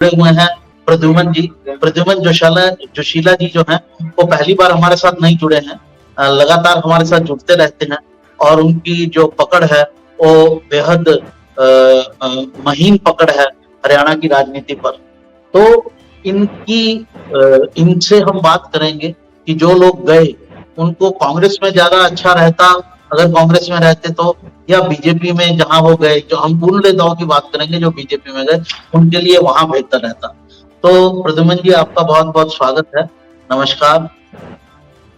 जुड़े हुए हैं प्रद्युमन जी। प्रद्युमन जोशीला जी जो हैं वो पहली बार हमारे साथ नहीं जुड़े हैं, लगातार हमारे साथ जुड़ते रहते हैं और उनकी जो पकड़ है वो बेहद महीन पकड़ है हरियाणा की राजनीति पर। तो इनकी इनसे हम बात करेंगे कि जो लोग गए उनको कांग्रेस में ज्यादा अच्छा रहता अगर कांग्रेस में रहते तो, या बीजेपी में जहां वो गए, जो हम उन नेताओं की बात करेंगे जो बीजेपी में गए, उनके लिए वहां बेहतर रहता। तो प्रद्युमन जी आपका बहुत बहुत स्वागत है, नमस्कार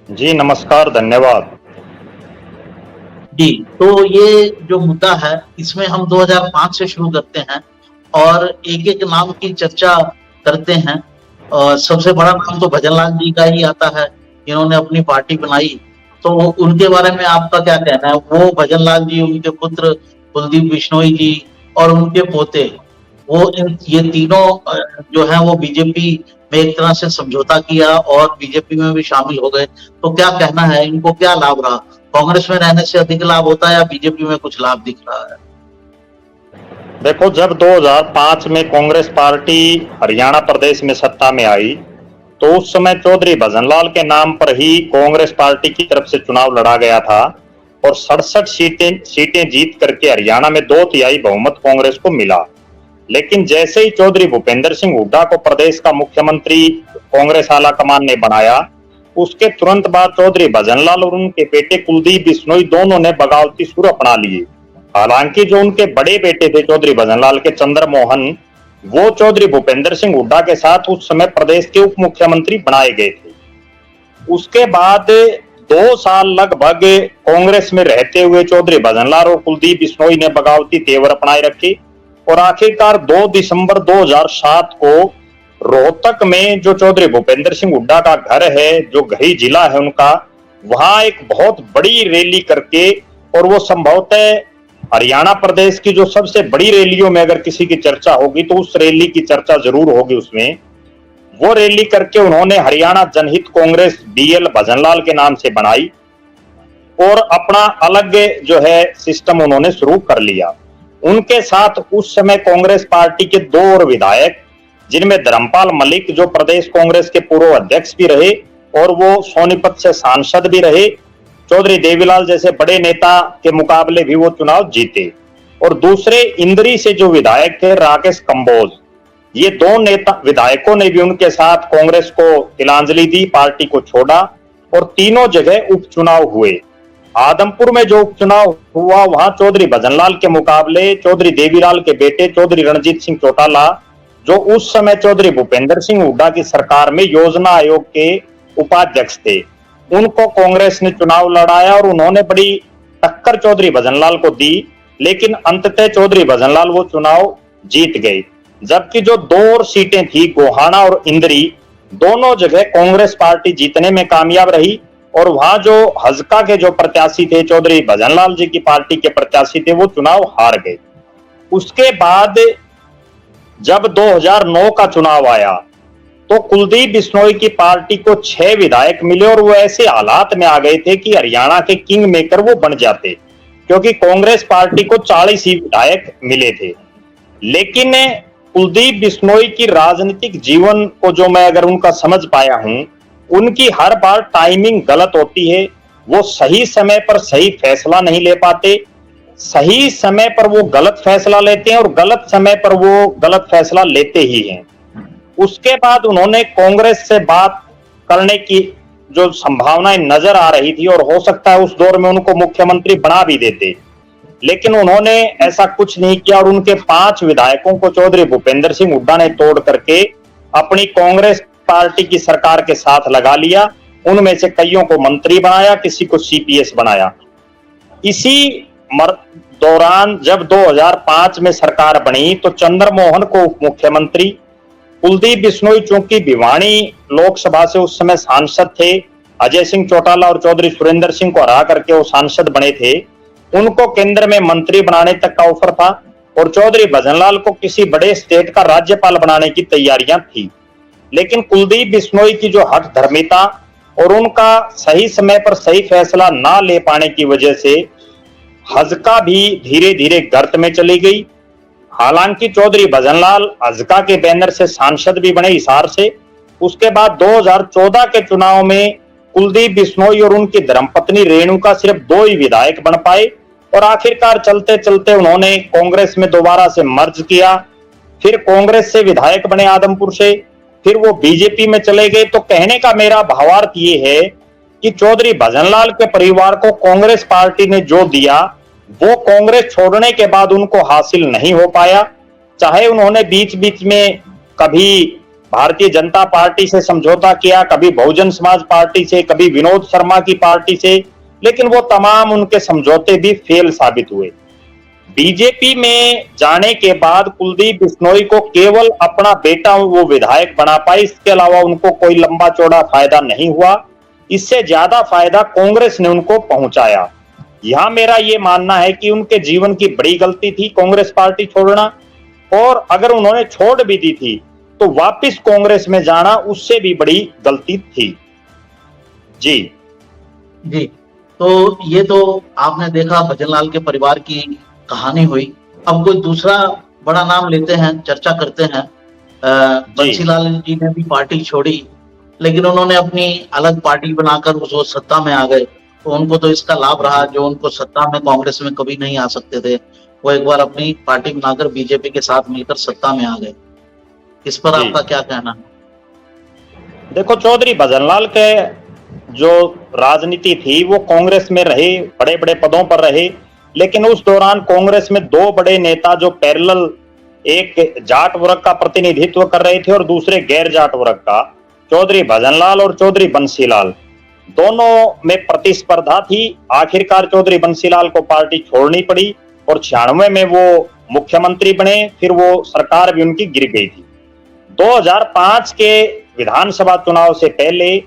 जी। नमस्कार, धन्यवाद जी। तो ये जो मुद्दा है इसमें हम 2005 से शुरू करते हैं और एक एक नाम की चर्चा करते हैं। और सबसे बड़ा नाम तो भजनलाल जी का ही आता है, इन्होंने अपनी पार्टी बनाई। तो उनके बारे में आपका क्या कहना है? वो भजनलाल जी, उनके पुत्र कुलदीप बिश्नोई जी और उनके पोते, वो ये तीनों जो है वो बीजेपी में एक तरह से समझौता किया और बीजेपी में भी शामिल हो गए। तो क्या कहना है, इनको क्या लाभ रहा? कांग्रेस में रहने से अधिक लाभ होता है या बीजेपी में कुछ लाभ दिख रहा है? देखो, जब 2005 में कांग्रेस पार्टी हरियाणा प्रदेश में सत्ता में आई तो उस समय चौधरी भजनलाल के नाम पर ही कांग्रेस पार्टी की तरफ से चुनाव लड़ा गया था और 67 सीटें जीत करके हरियाणा में 2/3 बहुमत कांग्रेस को मिला। लेकिन जैसे ही चौधरी भूपेंद्र सिंह हुड्डा को प्रदेश का मुख्यमंत्री कांग्रेस आला कमान ने बनाया, उसके तुरंत बाद चौधरी भजनलाल और उनके बेटे कुलदीप बिश्नोई दोनों ने बगावती सुर अपना लिए। हालांकि जो उनके बड़े बेटे थे चौधरी भजनलाल के, चंद्र मोहन, वो चौधरी भूपेंद्र सिंह हुड्डा के साथ उस समय प्रदेश के उप मुख्यमंत्री बनाए गए थे। उसके बाद 2 साल लगभग कांग्रेस में रहते हुए चौधरी भजनलाल और कुलदीप बिश्नोई ने बगावती तेवर अपनाए रखे और आखिरकार 2 दिसंबर 2007 को रोहतक में जो चौधरी भूपेंद्र सिंह हुड्डा का घर है, जो गही जिला है उनका, वहां एक बहुत बड़ी रैली करके, और वो संभवतः हरियाणा प्रदेश की जो सबसे बड़ी रैलियों में अगर किसी की चर्चा होगी तो उस रैली की चर्चा जरूर होगी उसमें। वो रैली करके उन्होंने हरियाणा जनहित कांग्रेस बीएल भजनलाल के नाम से बनाई और अपना अलग जो है सिस्टम उन्होंने शुरू कर लिया। उनके साथ उस समय कांग्रेस पार्टी के 2 और विधायक, जिनमें धर्मपाल मलिक जो प्रदेश कांग्रेस के पूर्व अध्यक्ष भी रहे और वो सोनीपत से सांसद भी रहे, चौधरी देवीलाल जैसे बड़े नेता के मुकाबले भी वो चुनाव जीते, और दूसरे इंद्री से जो विधायक थे राकेश कंबोज, ये 2 नेता विधायकों ने भी उनके साथ कांग्रेस को तिलांजलि दी, पार्टी को छोड़ा और तीनों जगह उपचुनाव हुए। आदमपुर में जो उपचुनाव हुआ वहां चौधरी भजनलाल के मुकाबले चौधरी देवीलाल के बेटे चौधरी रणजीत सिंह चौटाला, जो उस समय चौधरी भूपेंद्र सिंह हुड्डा की सरकार में योजना आयोग के उपाध्यक्ष थे, उनको कांग्रेस ने चुनाव लड़ाया और उन्होंने बड़ी टक्कर चौधरी भजनलाल को दी। लेकिन अंततः चौधरी भजनलाल वो चुनाव जीत गए। जबकि जो 2 और सीटें थी, गोहाना और इंद्री, दोनों जगह कांग्रेस पार्टी जीतने में कामयाब रही और वहां जो हजका के जो प्रत्याशी थे, चौधरी भजनलाल जी की पार्टी के प्रत्याशी थे, वो चुनाव हार गए। उसके बाद जब 2009 का चुनाव आया तो कुलदीप बिश्नोई की पार्टी को 6 विधायक मिले और वो ऐसे हालात में आ गए थे कि हरियाणा के किंग मेकर वो बन जाते, क्योंकि कांग्रेस पार्टी को 40 ही विधायक मिले थे। लेकिन कुलदीप बिश्नोई की राजनीतिक जीवन को जो मैं अगर उनका समझ पाया हूं, उनकी हर बार टाइमिंग गलत होती है। वो सही समय पर सही फैसला नहीं ले पाते, सही समय पर वो गलत फैसला लेते हैं और गलत समय पर वो गलत फैसला लेते ही हैं। उसके बाद उन्होंने कांग्रेस से बात करने की जो संभावनाएं नजर आ रही थी और हो सकता है उस दौर में उनको मुख्यमंत्री बना भी देते, लेकिन उन्होंने ऐसा कुछ नहीं किया और उनके 5 विधायकों को चौधरी भूपेंद्र सिंह हुड्डा ने तोड़ करके अपनी कांग्रेस पार्टी की सरकार के साथ लगा लिया। उनमें से कईयों को मंत्री बनाया, किसी को सीपीएस बनाया। इसी दौरान जब 2005 में सरकार बनी तो चंद्रमोहन को उप मुख्यमंत्री, कुलदीप बिश्नोई चूंकि भिवानी लोकसभा से उस समय सांसद थे, अजय सिंह चौटाला और चौधरी सुरेंद्र सिंह को हरा करके वो सांसद बने थे, उनको केंद्र में मंत्री बनाने तक का ऑफर था और चौधरी भजनलाल को किसी बड़े स्टेट का राज्यपाल बनाने की तैयारियां थी। लेकिन कुलदीप बिश्नोई की जो हठ धर्मिता और उनका सही समय पर सही फैसला ना ले पाने की वजह से हजका भी धीरे धीरे गर्त में चली गई। हालांकि चौधरी भजनलाल हजका के बैनर से सांसद भी बने हिसार से। उसके बाद 2014 के चुनाव में कुलदीप बिश्नोई और उनकी धर्मपत्नी रेणुका सिर्फ 2 ही विधायक बन पाए और आखिरकार चलते चलते उन्होंने कांग्रेस में दोबारा से मर्ज किया। फिर कांग्रेस से विधायक बने आदमपुर से, फिर वो बीजेपी में चले गए। तो कहने का मेरा भावार्थ ये है कि चौधरी भजनलाल के परिवार को कांग्रेस पार्टी ने जो दिया वो कांग्रेस छोड़ने के बाद उनको हासिल नहीं हो पाया। चाहे उन्होंने बीच बीच में कभी भारतीय जनता पार्टी से समझौता किया, कभी बहुजन समाज पार्टी से, कभी विनोद शर्मा की पार्टी से, लेकिन वो तमाम उनके समझौते भी फेल साबित हुए। बीजेपी में जाने के बाद कुलदीप बिश्नोई को केवल अपना बेटा वो विधायक बना पाए, इसके अलावा उनको कोई लंबा चौड़ा फायदा नहीं हुआ। इससे ज्यादा फायदा कांग्रेस ने उनको पहुंचाया। यहां मेरा ये मानना है कि उनके जीवन की बड़ी गलती थी कांग्रेस पार्टी छोड़ना, और अगर उन्होंने छोड़ भी दी थी तो वापस कांग्रेस में जाना उससे भी बड़ी गलती थी। जी जी। तो ये तो आपने देखा भजनलाल के परिवार की कहानी हुई। अब कोई दूसरा बड़ा नाम लेते हैं, चर्चा करते हैं। बंसीलाल जी ने भी पार्टी छोड़ी, लेकिन उन्होंने अपनी अलग पार्टी बनाकर वो सत्ता में आ गए। तो उनको तो इसका लाभ रहा, जो उनको सत्ता में कांग्रेस में कभी नहीं आ सकते थे, वो एक बार अपनी पार्टी बनाकर बीजेपी के साथ मिलकर सत्ता में आ गए। इस पर आपका क्या कहना है? देखो, चौधरी भजनलाल के जो राजनीति थी वो कांग्रेस में रहे, बड़े बड़े पदों पर रहे, लेकिन उस दौरान कांग्रेस में 2 बड़े नेता जो पैरेलल, एक जाट वर्ग का प्रतिनिधित्व कर रहे थे और दूसरे गैर जाट वर्ग का, चौधरी भजनलाल और चौधरी बंसीलाल, दोनों में प्रतिस्पर्धा थी। आखिरकार चौधरी बंसीलाल को पार्टी छोड़नी पड़ी और 96 में वो मुख्यमंत्री बने। फिर वो सरकार भी उनकी गिर गई थी। 2005 के विधानसभा चुनाव से पहले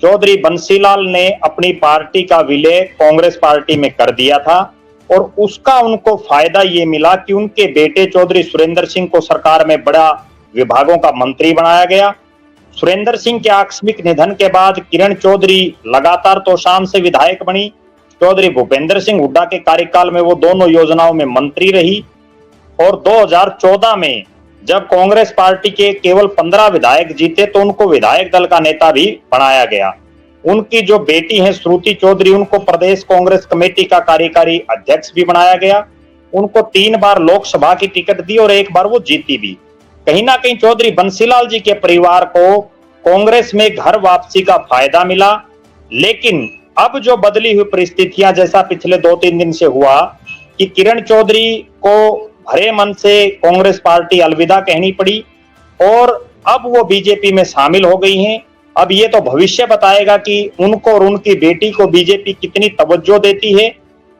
चौधरी बंसीलाल ने अपनी पार्टी का विलय कांग्रेस पार्टी में कर दिया था और उसका उनको फायदा ये मिला कि उनके बेटे चौधरी सुरेंद्र सिंह को सरकार में बड़ा विभागों का मंत्री बनाया गया। सुरेंद्र सिंह के आकस्मिक निधन के बाद किरण चौधरी लगातार तोशाम से विधायक बनी। चौधरी भूपेंद्र सिंह हुड्डा के कार्यकाल में वो दोनों योजनाओं में मंत्री रही और 2014 में जब कांग्रेस पार्टी के केवल 15 विधायक जीते तो उनको विधायक दल का नेता भी बनाया गया। उनकी जो बेटी है श्रुति चौधरी, उनको प्रदेश कांग्रेस कमेटी का कार्यकारी अध्यक्ष भी बनाया गया। उनको 3 बार लोकसभा की टिकट दी और 1 बार वो जीती भी। कहीं ना कहीं चौधरी बंसीलाल जी के परिवार को कांग्रेस में घर वापसी का फायदा मिला। लेकिन अब जो बदली हुई परिस्थितियां, जैसा पिछले 2-3 दिन से हुआ कि किरण चौधरी को भरे मन से कांग्रेस पार्टी अलविदा कहनी पड़ी और अब वो बीजेपी में शामिल हो गई हैं। अब ये तो भविष्य बताएगा कि उनको और उनकी बेटी को बीजेपी कितनी तवज्जो देती है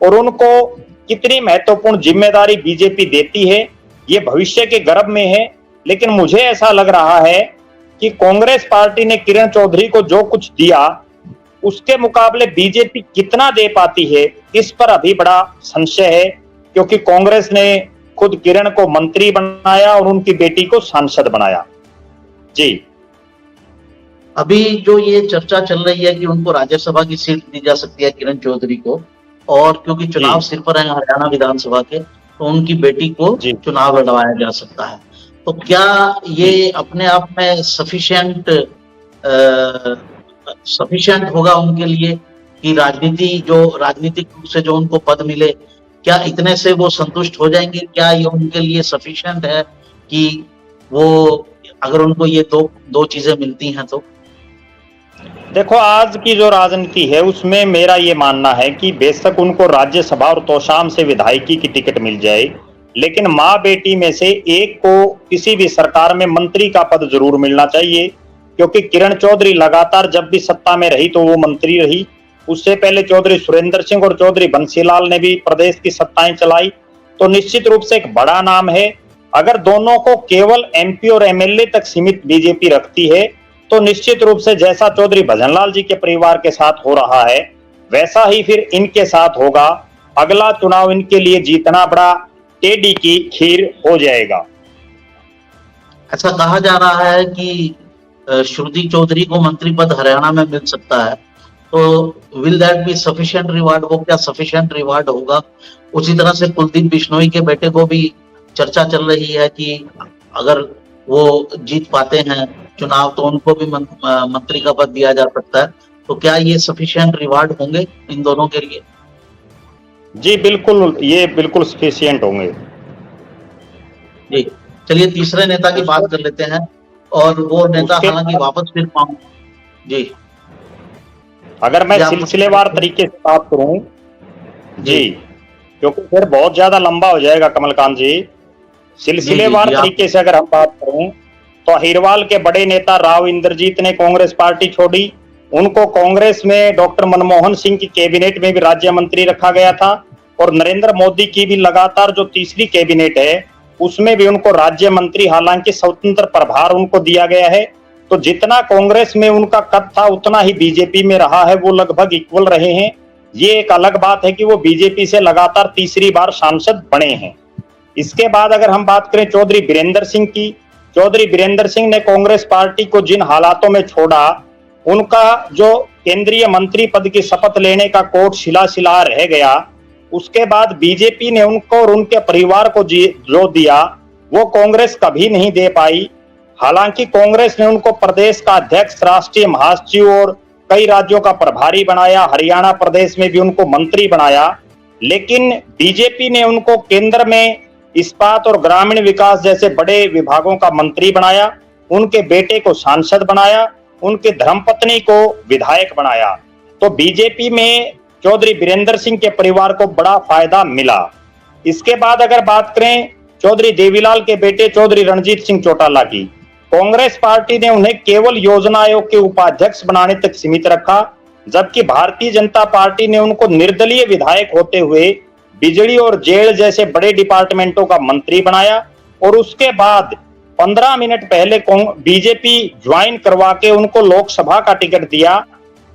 और उनको कितनी महत्वपूर्ण जिम्मेदारी बीजेपी देती है, ये भविष्य के गर्भ में है। लेकिन मुझे ऐसा लग रहा है कि कांग्रेस पार्टी ने किरण चौधरी को जो कुछ दिया उसके मुकाबले बीजेपी कितना दे पाती है, इस पर अभी बड़ा संशय है, क्योंकि कांग्रेस ने खुद किरण को मंत्री बनाया और उनकी बेटी को सांसद बनाया। जी। अभी जो ये चर्चा चल रही है कि उनको राज्यसभा की सीट दी जा सकती है किरण चौधरी को, और क्योंकि चुनाव सिर पर है हरियाणा विधानसभा के, तो उनकी बेटी को चुनाव लड़वाया जा सकता है। तो क्या ये अपने आप में सफिशिएंट होगा उनके लिए कि राजनीतिक रूप से जो उनको पद मिले, क्या इतने से वो संतुष्ट हो जाएंगे? क्या ये उनके लिए सफिशिएंट है कि वो अगर उनको ये दो चीजें मिलती हैं तो? देखो, आज की जो राजनीति है उसमें मेरा ये मानना है कि बेशक उनको राज्यसभा और तोशाम से विधायकी की टिकट मिल जाए, लेकिन माँ बेटी में से एक को किसी भी सरकार में मंत्री का पद जरूर मिलना चाहिए, क्योंकि किरण चौधरी लगातार जब भी सत्ता में रही तो वो मंत्री रही। उससे पहले चौधरी सुरेंद्र सिंह और चौधरी बंसीलाल ने भी प्रदेश की सत्ताएं चलाई, तो निश्चित रूप से एक बड़ा नाम है। अगर दोनों को केवल एमपी और एमएलए तक सीमित बीजेपी रखती है तो निश्चित रूप से जैसा चौधरी भजनलाल जी के परिवार के साथ हो रहा है वैसा ही फिर इनके साथ होगा। अगला चुनाव इनके लिए जीतना बड़ा टेढ़ी की खीर हो जाएगा। ऐसा कहा जा रहा है कि श्रुति चौधरी को मंत्री पद हरियाणा में मिल सकता है, तो will that be sufficient reward? वो क्या सफिशिएंट रिवार्ड होगा? उसी तरह से कुलदीप बिश्नोई के बेटे को भी चर्चा चल रही है कि अगर वो जीत पाते हैं चुनाव तो उनको भी मंत्री का पद दिया जा सकता है। तो क्या ये सफिशिएंट रिवार्ड होंगे इन दोनों के लिए? जी बिल्कुल, ये बिल्कुल सफिशिएंट होंगे। जी, चलिए तीसरे नेता की बात कर लेते हैं, और वो नेता हालांकि वापस फिर पाऊं। जी, अगर मैं सिलसिलेवार तरीके से बात करूं जी, क्योंकि फिर बहुत ज्यादा लंबा हो जाएगा कमलकांत जी। सिलसिलेवार तरीके से अगर हम बात करें तो अहिरवाल के बड़े नेता राव इंद्रजीत ने कांग्रेस पार्टी छोड़ी। उनको कांग्रेस में डॉक्टर मनमोहन सिंह की कैबिनेट में भी राज्य मंत्री रखा गया था, और नरेंद्र मोदी की भी लगातार जो तीसरी कैबिनेट है उसमें भी उनको राज्य मंत्री, हालांकि स्वतंत्र प्रभार उनको दिया गया है। तो जितना कांग्रेस में उनका कद था उतना ही बीजेपी में रहा है, वो लगभग इक्वल रहे हैं। ये एक अलग बात है कि वो बीजेपी से लगातार तीसरी बार सांसद बने हैं। इसके बाद अगर हम बात करें चौधरी बीरेंद्र सिंह की, चौधरी बीरेंद्र सिंह ने कांग्रेस पार्टी को जिन हालातों में छोड़ा, उनका जो केंद्रीय मंत्री पद की शपथ लेने का कोर्ट शिला रह गया, उसके बाद बीजेपी ने उनको और उनके परिवार को जो दिया वो कांग्रेस कभी नहीं दे पाई। हालांकि कांग्रेस ने उनको प्रदेश का अध्यक्ष, राष्ट्रीय महासचिव और कई राज्यों का प्रभारी बनाया, हरियाणा प्रदेश में भी उनको मंत्री बनाया, लेकिन बीजेपी ने उनको केंद्र में इस्पात और ग्रामीण विकास जैसे बड़े विभागों का मंत्री बनाया, उनके बेटे को सांसद बनाया, उनके धर्मपत्नी को विधायक बनाया। तो बीजेपी में चौधरी बीरेंद्र सिंह के परिवार को बड़ा फायदा मिला। इसके बाद अगर बात करें चौधरी देवीलाल के बेटे चौधरी रणजीत सिंह चौटाला की, कांग्रेस पार्टी ने उन्हें केवल योजना आयोग के उपाध्यक्ष बनाने तक सीमित रखा, जबकि भारतीय जनता पार्टी ने उनको निर्दलीय विधायक होते हुए बिजली और जेल जैसे बड़े डिपार्टमेंटों का मंत्री बनाया, और उसके बाद 15 मिनट पहले बीजेपी ज्वाइन करवा के उनको लोकसभा का टिकट दिया।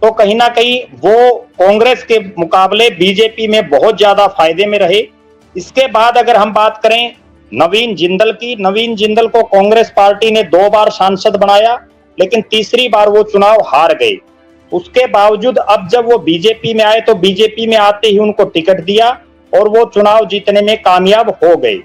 तो कहीं ना कहीं वो कांग्रेस के मुकाबले बीजेपी में बहुत ज्यादा फायदे में रहे। इसके बाद अगर हम बात करें नवीन जिंदल की, नवीन जिंदल को कांग्रेस पार्टी ने 2 बार सांसद बनाया, लेकिन तीसरी बार वो चुनाव हार गए। उसके बावजूद अब जब वो बीजेपी में आए तो बीजेपी में आते ही उनको टिकट दिया और वो चुनाव जीतने में कामयाब हो गए।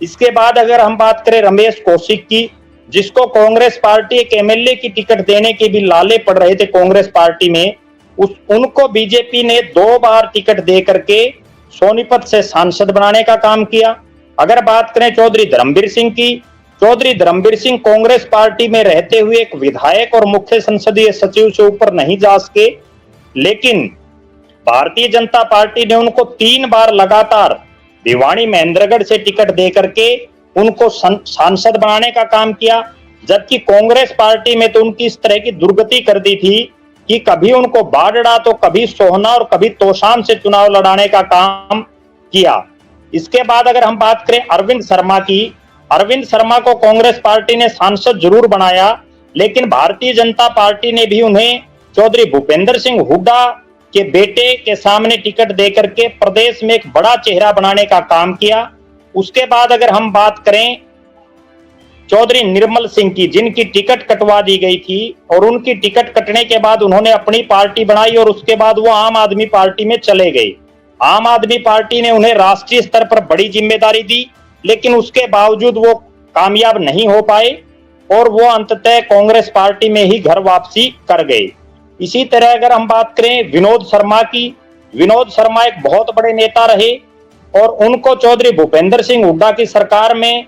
इसके बाद अगर हम बात करें रमेश कौशिक की, जिसको कांग्रेस पार्टी एक एमएलए की टिकट देने के भी लाले पड़ रहे थे कांग्रेस पार्टी में, उनको बीजेपी ने 2 बार टिकट दे करके सोनीपत से सांसद बनाने का काम किया। अगर बात करें चौधरी धर्मवीर सिंह की, चौधरी धर्मवीर सिंह कांग्रेस पार्टी में रहते हुए एक विधायक और मुख्य संसदीय सचिव से ऊपर नहीं जा सके, लेकिन भारतीय जनता पार्टी ने उनको 3 बार लगातार भिवानी महेंद्रगढ़ से टिकट दे करके उनको सांसद बनाने का काम किया। जबकि कांग्रेस पार्टी में तो उनकी इस तरह की दुर्गति कर दी थी कि कभी उनको बाडड़ा तो कभी सोहना और कभी तोशाम से चुनाव लड़ाने का काम किया। इसके बाद अगर हम बात करें अरविंद शर्मा की, अरविंद शर्मा को कांग्रेस पार्टी ने सांसद जरूर बनाया, लेकिन भारतीय जनता पार्टी ने भी उन्हें चौधरी भूपेंद्र सिंह हुड्डा के बेटे के सामने टिकट देकर के प्रदेश में एक बड़ा चेहरा बनाने का काम किया। उसके बाद अगर हम बात करें चौधरी निर्मल सिंह की, जिनकी टिकट कटवा दी गई थी, और उनकी टिकट कटने के बाद उन्होंने अपनी पार्टी बनाई और उसके बाद वो आम आदमी पार्टी में चले गए। आम आदमी पार्टी ने उन्हें राष्ट्रीय स्तर पर बड़ी जिम्मेदारी दी, लेकिन उसके बावजूद वो कामयाब नहीं हो पाए और वो अंततः कांग्रेस पार्टी में ही घर वापसी कर गए। इसी तरह अगर हम बात करें विनोद शर्मा की, विनोद शर्मा एक बहुत बड़े नेता रहे और उनको चौधरी भूपेंद्र सिंह हुड्डा की सरकार में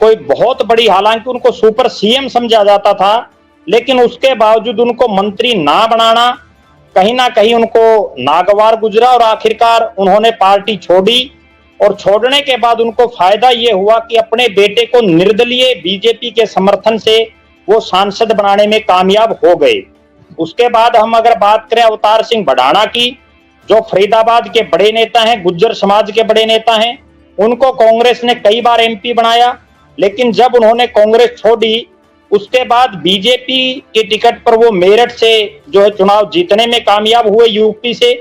कोई बहुत बड़ी, हालांकि उनको सुपर सीएम समझा जाता था, लेकिन उसके बावजूद उनको मंत्री ना बनाना कहीं ना कहीं उनको नागवार गुजरा और आखिरकार उन्होंने पार्टी छोड़ी। और छोड़ने के बाद उनको फायदा ये हुआ कि अपने बेटे को निर्दलीय बीजेपी के समर्थन से वो सांसद बनाने में कामयाब हो गए। उसके बाद हम अगर बात करें अवतार सिंह भडाना की, जो फरीदाबाद के बड़े नेता हैं, गुज्जर समाज के बड़े नेता हैं, उनको कांग्रेस ने कई बार एमपी बनाया, लेकिन जब उन्होंने कांग्रेस छोड़ी उसके बाद बीजेपी के टिकट पर वो मेरठ से जो है चुनाव जीतने में कामयाब हुए यूपी से,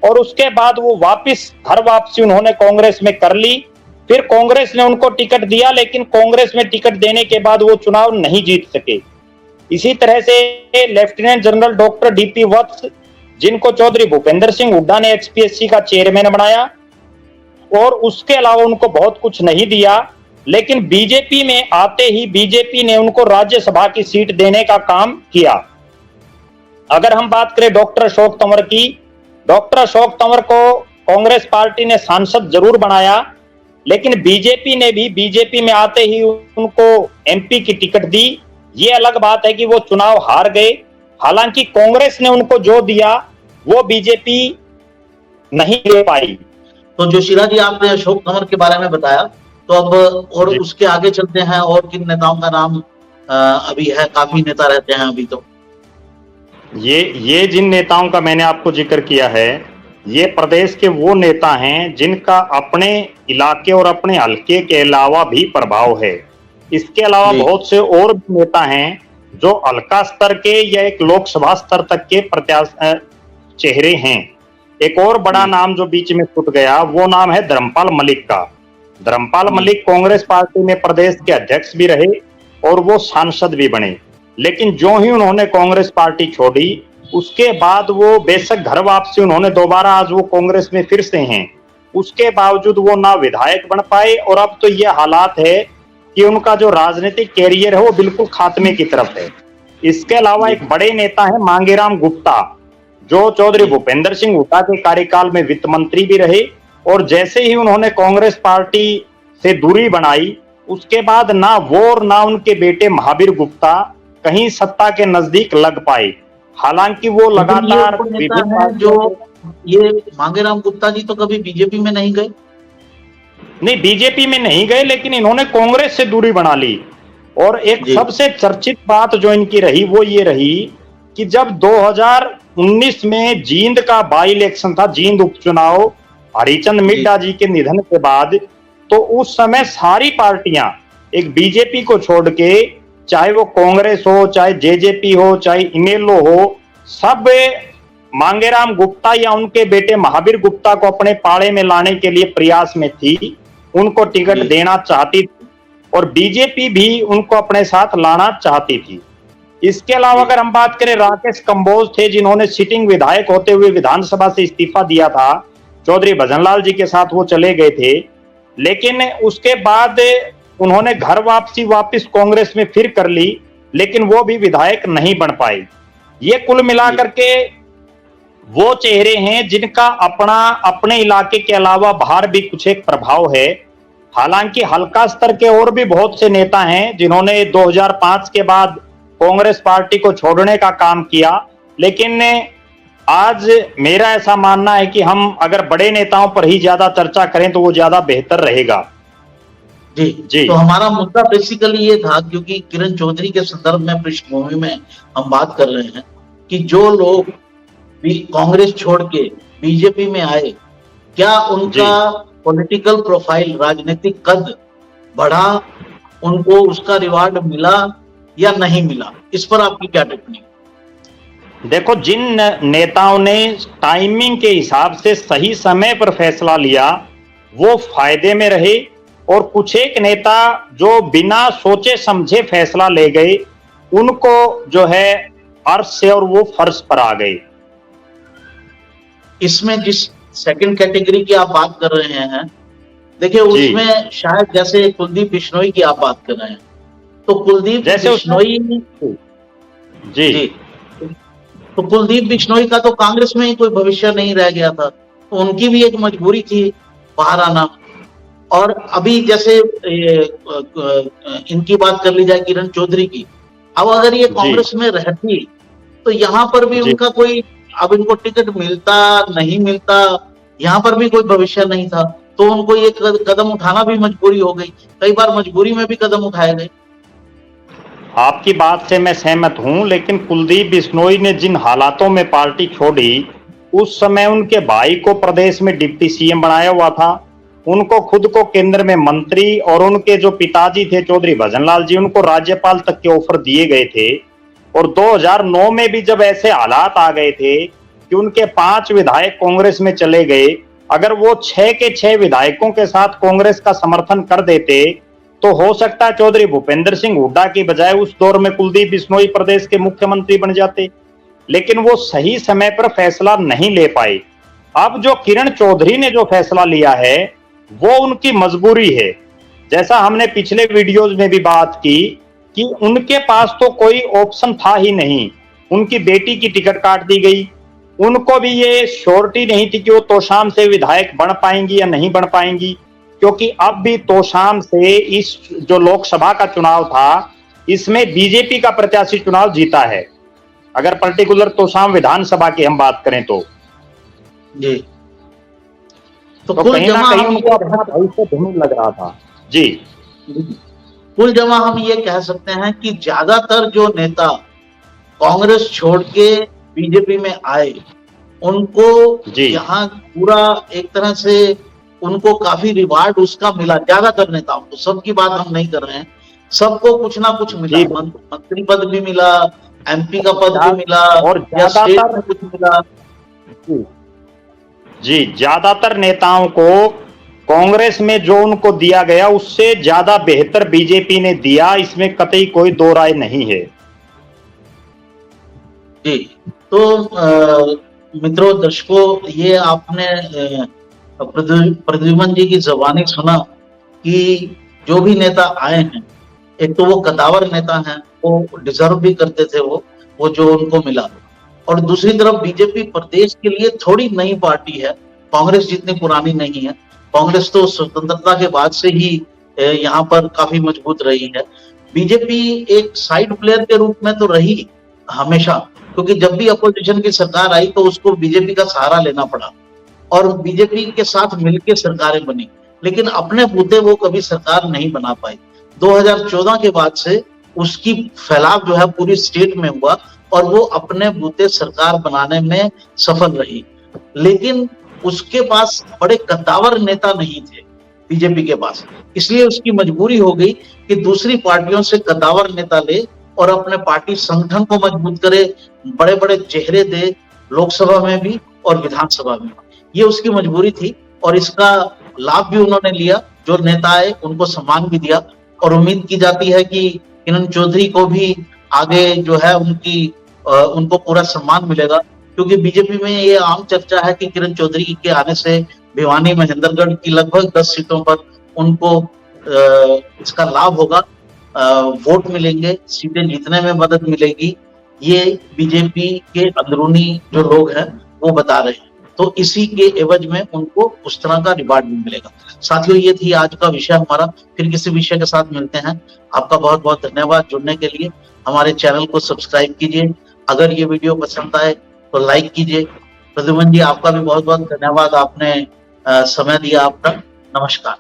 और उसके बाद वो वापस घर वापसी उन्होंने कांग्रेस में कर ली। फिर कांग्रेस ने उनको टिकट दिया, लेकिन कांग्रेस में टिकट देने के बाद वो चुनाव नहीं जीत सके। इसी तरह से लेफ्टिनेंट जनरल डॉक्टर डीपी वत्स, जिनको चौधरी भूपेंद्र सिंह हुड्डा ने एचपीएससी का चेयरमैन बनाया और उसके अलावा उनको बहुत कुछ नहीं दिया, लेकिन बीजेपी में आते ही बीजेपी ने उनको राज्यसभा की सीट देने का काम किया। अगर हम बात करें डॉक्टर अशोक तंवर की, डॉक्टर अशोक तंवर को कांग्रेस पार्टी ने सांसद जरूर बनाया, लेकिन बीजेपी ने भी बीजेपी में आते ही उनको एमपी की टिकट दी। ये अलग बात है कि वो चुनाव हार गए, हालांकि कांग्रेस ने उनको जो दिया वो बीजेपी नहीं ले पाई। तो जोशीला जी, आपने अशोक तंवर के बारे में बताया, तो अब और उसके आगे चलते हैं। और किन नेताओं का नाम अभी है? काफी नेता रहते हैं अभी तो। ये जिन नेताओं का मैंने आपको जिक्र किया है, ये प्रदेश के वो नेता हैं जिनका अपने इलाके और अपने हलके के अलावा भी प्रभाव है। इसके अलावा बहुत से और भी नेता हैं जो हल्का स्तर के या एक लोकसभा स्तर तक के चेहरे हैं। एक और बड़ा नाम जो बीच में छूट गया वो नाम है धर्मपाल मलिक का। धर्मपाल मलिक कांग्रेस पार्टी में प्रदेश के अध्यक्ष भी रहे और वो सांसद भी बने, लेकिन जो ही उन्होंने कांग्रेस पार्टी छोड़ी उसके बाद वो बेशक घर वापसी उन्होंने दोबारा, आज वो कांग्रेस में फिर से हैं, उसके बावजूद वो ना विधायक बन पाए और अब तो ये हालात है कि उनका जो राजनीतिक कैरियर है वो बिल्कुल खात्मे की तरफ है। इसके अलावा एक बड़े नेता है मांगेराम गुप्ता, जो चौधरी भूपेंद्र सिंह हुड्डा के कार्यकाल में वित्त मंत्री भी रहे, और जैसे ही उन्होंने कांग्रेस पार्टी से दूरी बनाई उसके बाद ना वो और ना उनके बेटे महावीर गुप्ता कहीं सत्ता के नजदीक लग पाए। हालांकि वो लगातार जो ये मांगेराम गुप्ता जी तो कभी बीजेपी में नहीं गए। नहीं, बीजेपी में नहीं गए, लेकिन इन्होंने कांग्रेस से दूरी बना ली। और एक सबसे चर्चित बात जो इनकी रही वो ये रही कि जब 2019 में जींद का बाई इलेक्शन था, जींद उपचुनाव, हरिचंद मिड्डा जी के निधन के बाद, तो उस समय सारी पार्टियां एक बीजेपी को छोड़ के, चाहे वो कांग्रेस हो, चाहे जेजेपी हो, चाहे इनेलो हो, सब मांगेराम गुप्ता या उनके बेटे महावीर गुप्ता को अपने पाले में लाने के लिए प्रयास में थी, उनको टिकट देना चाहती थी और बीजेपी भी उनको अपने साथ लाना चाहती थी। इसके अलावा अगर हम बात करें, राकेश कंबोज थे जिन्होंने सिटिंग विधायक होते हुए विधानसभा से इस्तीफा दिया था, चौधरी भजनलाल जी के साथ वो चले गए थे, लेकिन उसके बाद उन्होंने घर वापसी वापस कांग्रेस में फिर कर ली, लेकिन वो भी विधायक नहीं बन पाए। ये कुल मिलाकर के वो चेहरे हैं जिनका अपने इलाके के अलावा बाहर भी कुछ एक प्रभाव है। हालांकि हल्का स्तर के और भी बहुत से नेता हैं जिन्होंने 2005 के बाद कांग्रेस पार्टी को छोड़ने का काम किया, लेकिन आज मेरा ऐसा मानना है कि हम अगर बड़े नेताओं पर ही ज्यादा चर्चा करें तो वो ज्यादा बेहतर रहेगा। जी। तो हमारा मुद्दा बेसिकली ये था, क्योंकि किरण चौधरी के संदर्भ में, पृष्ठभूमि में हम बात कर रहे हैं कि जो लोग भी कांग्रेस छोड़ के बीजेपी में आए, क्या उनका पॉलिटिकल प्रोफाइल, राजनीतिक कद बढ़ा, उनको उसका रिवार्ड मिला या नहीं मिला? इस पर आपकी क्या टिप्पणी? देखो, जिन नेताओं ने टाइमिंग के हिसाब से सही समय पर फैसला लिया वो फायदे में रहे, और कुछ एक नेता जो बिना सोचे समझे फैसला ले गए उनको जो है अर्श से और वो फर्श पर आ गए। इसमें जिस सेकंड कैटेगरी की आप बात कर रहे हैं, देखिए उसमें शायद जैसे कुलदीप बिश्नोई की आप बात कर रहे हैं, तो कुलदीप बिश्नोई जी तो कुलदीप बिश्नोई का तो कांग्रेस में ही कोई भविष्य नहीं रह गया था, तो उनकी भी एक मजबूरी थी बाहर आना। और अभी जैसे इनकी बात कर ली जाए, किरण चौधरी की, अब अगर ये कांग्रेस में रहती तो यहाँ पर भी उनका कोई, अब इनको टिकट मिलता नहीं मिलता, यहाँ पर भी कोई भविष्य नहीं था, तो उनको ये कदम उठाना भी मजबूरी हो गई। कई बार मजबूरी में भी कदम उठाए गए। आपकी बात से मैं सहमत हूं, लेकिन कुलदीप बिश्नोई ने जिन हालातों में पार्टी छोड़ी, उस समय उनके भाई को प्रदेश में डिप्टी सीएम बनाया हुआ था, उनको खुद को केंद्र में मंत्री, और उनके जो पिताजी थे चौधरी भजनलाल जी, उनको राज्यपाल तक के ऑफर दिए गए थे। और 2009 में भी जब ऐसे हालात आ गए थे कि उनके 5 विधायक कांग्रेस में चले गए, अगर वो 6 के 6 विधायकों के साथ कांग्रेस का समर्थन कर देते तो हो सकता है चौधरी भूपेंद्र सिंह हुड्डा की बजाय उस दौर में कुलदीप बिश्नोई प्रदेश के मुख्यमंत्री बन जाते, लेकिन वो सही समय पर फैसला नहीं ले पाए। अब जो किरण चौधरी ने जो फैसला लिया है वो उनकी मजबूरी है, जैसा हमने पिछले वीडियोज में भी बात की कि उनके पास तो कोई ऑप्शन था ही नहीं। उनकी बेटी की टिकट काट दी गई, उनको भी ये श्योरिटी नहीं थी कि वो तोशाम से विधायक बन पाएंगी या नहीं बन पाएंगी, क्योंकि अब भी तोशाम से इस जो लोकसभा का चुनाव था इसमें बीजेपी का प्रत्याशी चुनाव जीता है, अगर पर्टिकुलर तोशाम विधानसभा की हम बात करें तो जी। तो कहीं ना कहीं उनको अपना भविष्य धूमिल लग रहा था। जी, कुल जमा हम ये कह सकते हैं कि ज्यादातर जो नेता कांग्रेस छोड़ के बीजेपी में आए, उनको यहाँ पूरा एक तरह से उनको काफी रिवार्ड उसका मिला। ज्यादातर नेताओं को, सबकी बात हम नहीं कर रहे हैं, सबको कुछ ना कुछ मिला। मंत्री पद भी मिला, एमपी का पद भी मिला, और स्टेट में कुछ मिला। जी, ज्यादातर नेताओं को कांग्रेस में जो उनको दिया गया उससे ज्यादा बेहतर बीजेपी ने दिया, इसमें कतई कोई दो राय नहीं है। जी, तो मित्रों, दर्शकों, ये आपने प्रद्युमन जी की ज़बानी सुना कि जो भी नेता आए हैं, एक तो वो कदावर नेता हैं, वो डिजर्व भी करते थे वो जो उनको मिला, और दूसरी तरफ बीजेपी प्रदेश के लिए थोड़ी नई पार्टी है, कांग्रेस जितनी पुरानी नहीं है। कांग्रेस तो स्वतंत्रता के बाद से ही यहाँ पर काफी मजबूत रही है। बीजेपी एक साइड प्लेयर के रूप में तो रही हमेशा, क्योंकि जब भी अपोजिशन की सरकार आई तो उसको बीजेपी का सहारा लेना पड़ा और बीजेपी के साथ मिलकर सरकारें बनी, लेकिन अपने बूते वो कभी सरकार नहीं बना पाई। 2014 के बाद से उसकी फैलाव जो है पूरी स्टेट में हुआ और वो अपने बूते सरकार बनाने में सफल रही, लेकिन उसके पास बड़े कद्दावर नेता नहीं थे बीजेपी के पास। इसलिए उसकी मजबूरी हो गई कि दूसरी पार्टियों से कद्दावर नेता ले और अपने पार्टी संगठन को मजबूत करे, बड़े बड़े चेहरे दे, लोकसभा में भी और विधानसभा में। ये उसकी मजबूरी थी और इसका लाभ भी उन्होंने लिया। जो नेता आए उनको सम्मान भी दिया और उम्मीद की जाती है कि किरण चौधरी को भी आगे जो है उनको पूरा सम्मान मिलेगा, क्योंकि बीजेपी में ये आम चर्चा है कि किरण चौधरी के आने से भिवानी महेंद्रगढ़ की लगभग 10 सीटों पर उनको इसका लाभ होगा, वोट मिलेंगे, सीटें जीतने में मदद मिलेगी। ये बीजेपी के अंदरूनी जो लोग हैं वो बता रहे हैं, तो इसी के एवज में उनको उस तरह का रिवार्ड भी मिलेगा। साथियों, ये थी आज का विषय हमारा। फिर किसी विषय के साथ मिलते हैं। आपका बहुत बहुत धन्यवाद जुड़ने के लिए। हमारे चैनल को सब्सक्राइब कीजिए। अगर ये वीडियो पसंद आए तो लाइक कीजिए। प्रद्युमन जी, आपका भी बहुत बहुत धन्यवाद, आपने समय दिया आपका। नमस्कार।